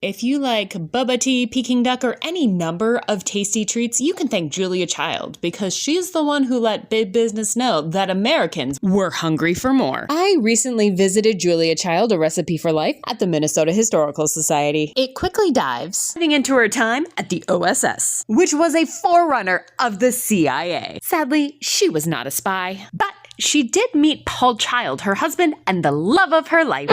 If you like boba tea, Peking duck, or any number of tasty treats, you can thank Julia Child because she's the one who let big business know that Americans were hungry for more. I recently visited Julia Child, A Recipe for Life, at the Minnesota Historical Society. It quickly dives into her time at the OSS, which was a forerunner of the CIA. Sadly, she was not a spy, but she did meet Paul Child, her husband, and the love of her life.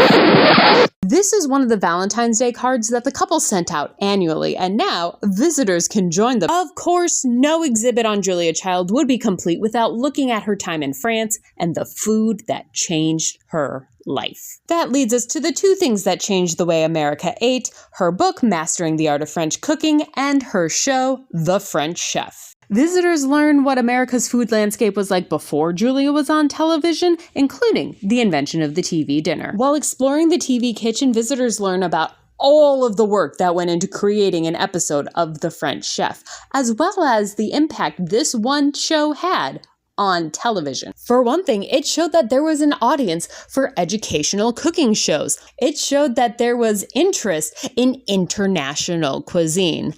This is one of the Valentine's Day cards that the couple sent out annually, and now visitors can join them. Of course, no exhibit on Julia Child would be complete without looking at her time in France and the food that changed her life. That leads us to the two things that changed the way America ate: her book, Mastering the Art of French Cooking, and her show, The French Chef. Visitors learn what America's food landscape was like before Julia was on television, including the invention of the TV dinner. While exploring the TV kitchen, visitors learn about all of the work that went into creating an episode of The French Chef, as well as the impact this one show had on television. For one thing, it showed that there was an audience for educational cooking shows. It showed that there was interest in international cuisine.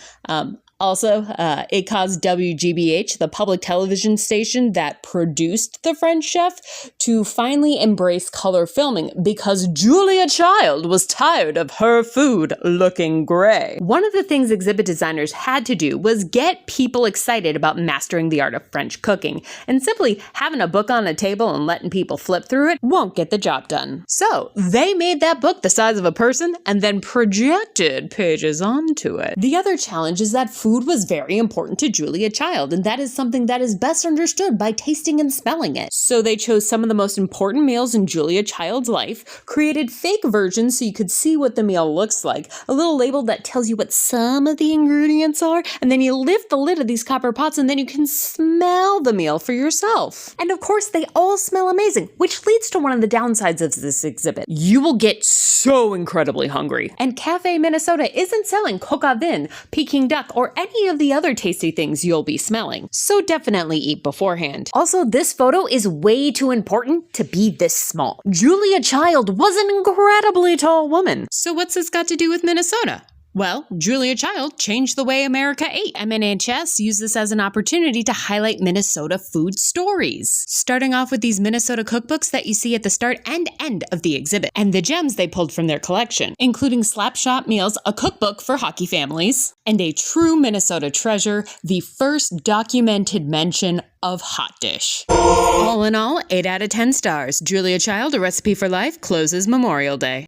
Also, it caused WGBH, the public television station that produced The French Chef, to finally embrace color filming because Julia Child was tired of her food looking gray. One of the things exhibit designers had to do was get people excited about mastering the art of French cooking, and simply having a book on a table and letting people flip through it won't get the job done. So they made that book the size of a person and then projected pages onto it. The other challenge is that food was very important to Julia Child, and that is something that is best understood by tasting and smelling it. So they chose some of the most important meals in Julia Child's life, created fake versions so you could see what the meal looks like, a little label that tells you what some of the ingredients are, and then you lift the lid of these copper pots and then you can smell the meal for yourself. And of course, they all smell amazing, which leads to one of the downsides of this exhibit. You will get so incredibly hungry. And Cafe Minnesota isn't selling coq au vin, Peking duck, or any of the other tasty things you'll be smelling. So definitely eat beforehand. Also, this photo is way too important to be this small. Julia Child was an incredibly tall woman. So what's this got to do with Minnesota? Well, Julia Child changed the way America ate. MNHS used this as an opportunity to highlight Minnesota food stories, starting off with these Minnesota cookbooks that you see at the start and end of the exhibit, and the gems they pulled from their collection, including Slapshot Meals, a cookbook for hockey families, and a true Minnesota treasure, the first documented mention of hot dish. All in all, 8 out of 10 stars. Julia Child, A Recipe for Life closes Memorial Day.